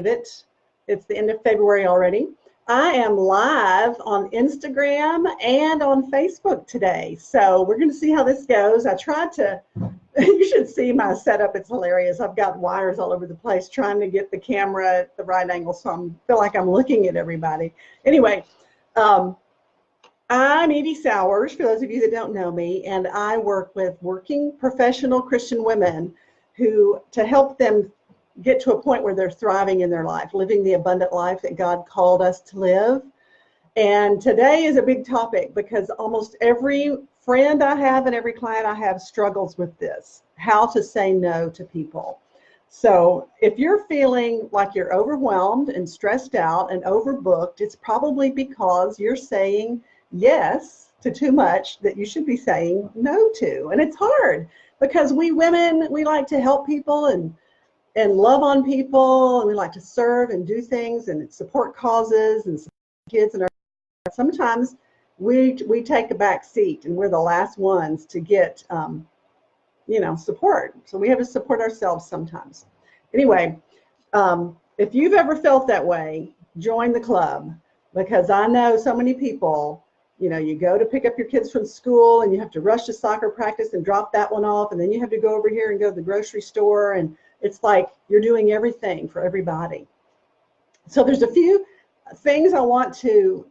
it. It's the end of February already. I am live on Instagram and on Facebook today. So we're going to see how this goes. I tried to, you should see my setup. It's hilarious. I've got wires all over the place trying to get the camera at the right angle so I feel like I'm looking at everybody. Anyway, I'm Edie Sowers, for those of you that don't know me, and I work with working professional Christian women to help them get to a point where they're thriving in their life, living the abundant life that God called us to live. And today is a big topic because almost every friend I have and every client I have struggles with this, how to say no to people. So if you're feeling like you're overwhelmed and stressed out and overbooked, it's probably because you're saying yes to too much that you should be saying no to. And it's hard because we women, we like to help people and love on people, and we like to serve and do things and support causes and support kids. And sometimes we take a back seat and we're the last ones to get support. So we have to support ourselves sometimes. Anyway, if you've ever felt that way, join the club, because I know so many people, you go to pick up your kids from school and you have to rush to soccer practice and drop that one off, and then you have to go over here and go to the grocery store, and it's like you're doing everything for everybody. So there's a few things I want to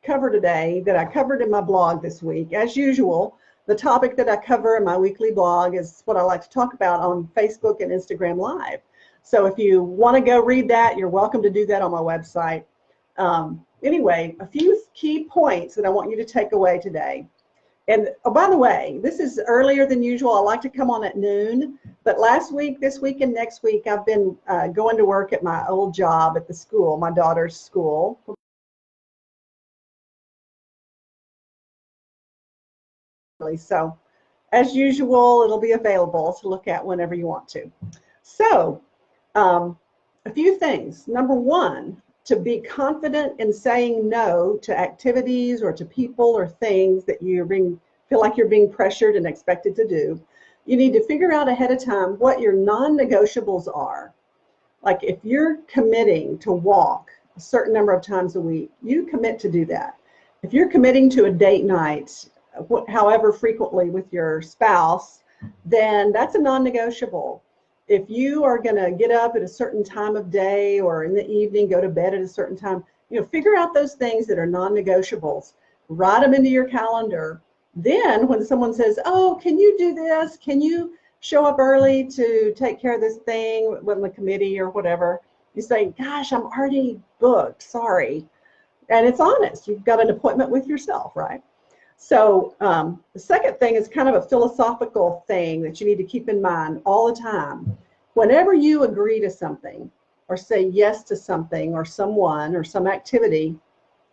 cover today that I covered in my blog this week. As usual, the topic that I cover in my weekly blog is what I like to talk about on Facebook and Instagram Live. So if you want to go read that, you're welcome to do that on my website. Anyway, a few key points that I want you to take away today. And oh, by the way, this is earlier than usual. I like to come on at noon, but last week, this week, and next week, I've been going to work at my old job at the school, my daughter's school. So as usual, it'll be available to look at whenever you want to. So a few things. Number one, to be confident in saying no to activities or to people or things that you feel like you're being pressured and expected to do, you need to figure out ahead of time what your non-negotiables are. Like if you're committing to walk a certain number of times a week, you commit to do that. If you're committing to a date night, however frequently with your spouse, then that's a non-negotiable. If you are going to get up at a certain time of day or in the evening, go to bed at a certain time, figure out those things that are non-negotiables, write them into your calendar. Then when someone says, oh, can you do this? Can you show up early to take care of this thing with the committee or whatever? You say, gosh, I'm already booked, sorry. And it's honest. You've got an appointment with yourself, right? So the second thing is kind of a philosophical thing that you need to keep in mind all the time. Whenever you agree to something or say yes to something or someone or some activity,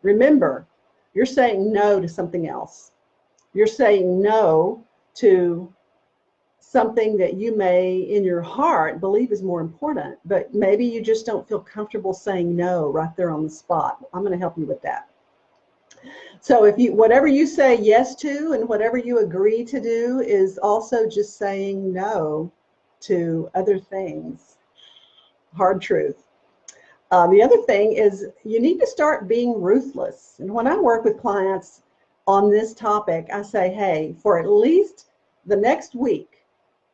remember, you're saying no to something else. You're saying no to something that you may in your heart believe is more important, but maybe you just don't feel comfortable saying no right there on the spot. I'm going to help you with that. So if whatever you say yes to and whatever you agree to do is also just saying no to other things. Hard truth. The other thing is you need to start being ruthless. And when I work with clients on this topic, I say, hey, for at least the next week,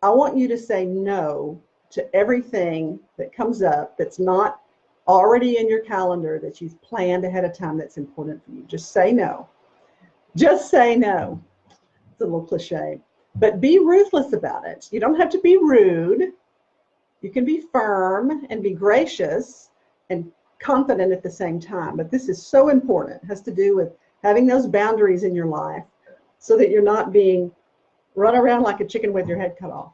I want you to say no to everything that comes up that's not already in your calendar, that you've planned ahead of time that's important for you. Just say no. Just say no. It's a little cliche, but be ruthless about it. You don't have to be rude. You can be firm and be gracious and confident at the same time. But this is so important. It has to do with having those boundaries in your life so that you're not being run around like a chicken with your head cut off.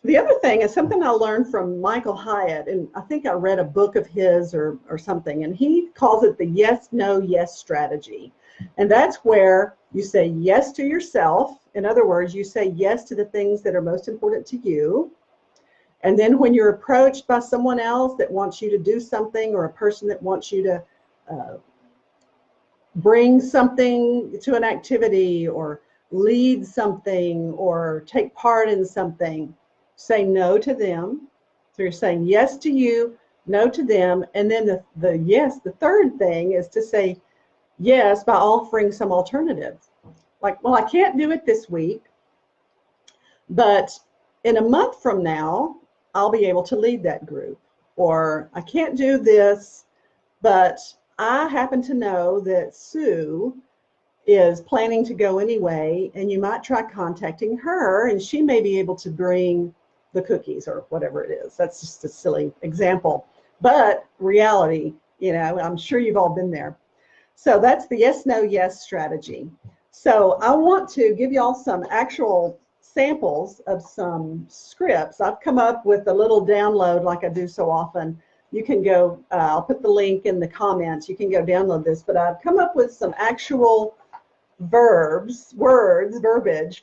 The other thing is something I learned from Michael Hyatt, and I think I read a book of his or something, and he calls it the yes, no, yes strategy. And that's where you say yes to yourself. In other words, you say yes to the things that are most important to you. And then when you're approached by someone else that wants you to do something, or a person that wants you to bring something to an activity or lead something or take part in something, say no to them. So you're saying yes to you, no to them. And then the third thing is to say yes by offering some alternative. Like, well, I can't do it this week, but in a month from now, I'll be able to lead that group. Or I can't do this, but I happen to know that Sue is planning to go anyway, and you might try contacting her, and she may be able to bring the cookies or whatever it is. That's just a silly example. But reality, I'm sure you've all been there. So that's the yes, no, yes strategy. So I want to give you all some actual samples of some scripts. I've come up with a little download like I do so often. You can go, I'll put the link in the comments. You can go download this, but I've come up with some actual verbiage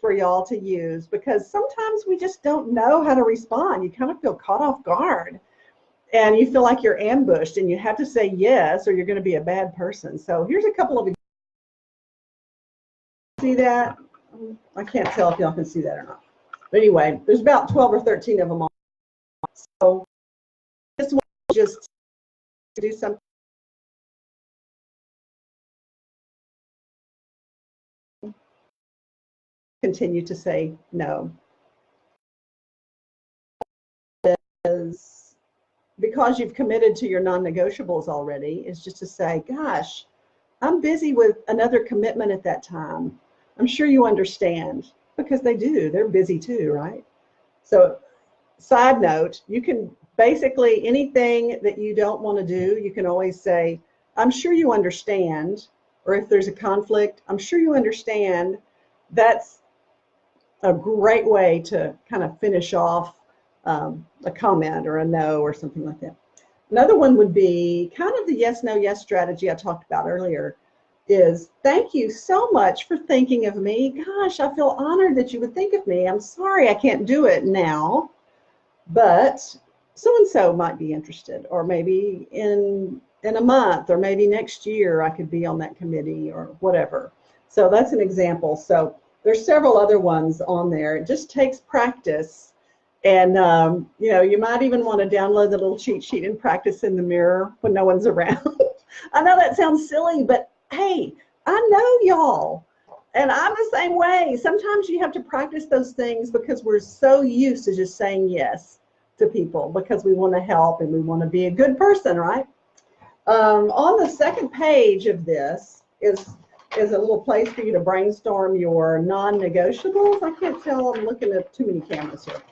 for y'all to use, because sometimes we just don't know how to respond. You kind of feel caught off guard and you feel like you're ambushed and you have to say yes or you're going to be a bad person. So here's a couple of, see that? I can't tell if y'all can see that or not. But anyway, there's about 12 or 13 of them on. So this one just do something. Continue to say no. Because you've committed to your non-negotiables already, is just to say, gosh, I'm busy with another commitment at that time. I'm sure you understand, because they do. They're busy too, right? So side note, you can basically, anything that you don't want to do, you can always say, I'm sure you understand. Or if there's a conflict, I'm sure you understand. That's a great way to kind of finish off a comment or a no or something like that. Another one would be kind of the yes, no, yes strategy I talked about earlier, is thank you so much for thinking of me. Gosh, I feel honored that you would think of me. I'm sorry I can't do it now, but so-and-so might be interested, or maybe in a month, or maybe next year I could be on that committee or whatever. So that's an example. So there's several other ones on there. It just takes practice. And, you might even want to download the little cheat sheet and practice in the mirror when no one's around. I know that sounds silly, but hey, I know y'all. And I'm the same way. Sometimes you have to practice those things because we're so used to just saying yes to people because we want to help and we want to be a good person, right? On the second page of this is a little place for you to brainstorm your non-negotiables. I can't tell, I'm looking at too many cameras here.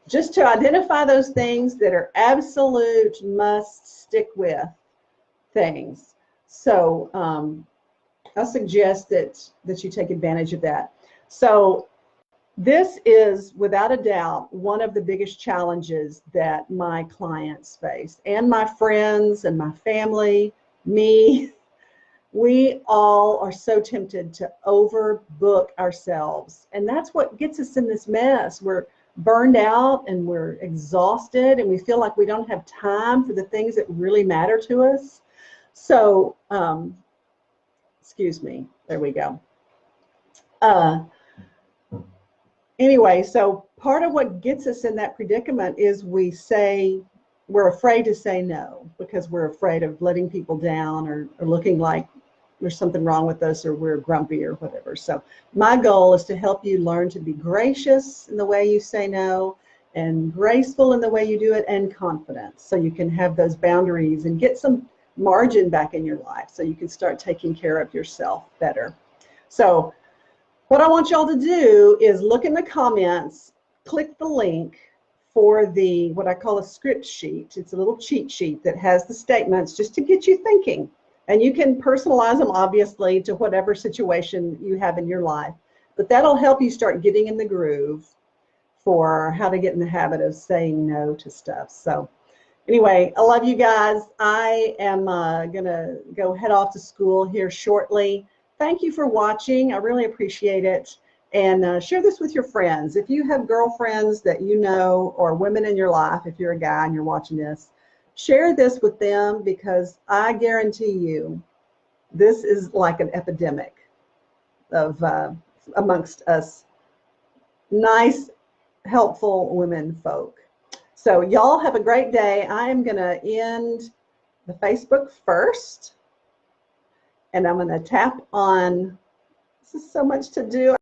Just to identify those things that are absolute must stick with things. So I suggest that you take advantage of that. So this is without a doubt one of the biggest challenges that my clients face, and my friends and my family, me. We all are so tempted to overbook ourselves, and that's what gets us in this mess. We're burned out and we're exhausted and we feel like we don't have time for the things that really matter to us. So excuse me, there we go. Anyway, so part of what gets us in that predicament is we're afraid to say no because we're afraid of letting people down or looking like there's something wrong with us or we're grumpy or whatever. So my goal is to help you learn to be gracious in the way you say no, and graceful in the way you do it, and confident, so you can have those boundaries and get some margin back in your life so you can start taking care of yourself better. So what I want y'all to do is look in the comments, click the link for the what I call a script sheet. It's a little cheat sheet that has the statements just to get you thinking. And you can personalize them, obviously, to whatever situation you have in your life. But that'll help you start getting in the groove for how to get in the habit of saying no to stuff. So anyway, I love you guys. I am going to go head off to school here shortly. Thank you for watching. I really appreciate it. And share this with your friends. If you have girlfriends that you know, or women in your life, if you're a guy and you're watching this, share this with them, because I guarantee you this is like an epidemic of amongst us nice, helpful women folk. So y'all have a great day. I am going to end the Facebook first, and I'm going to tap on, this is so much to do.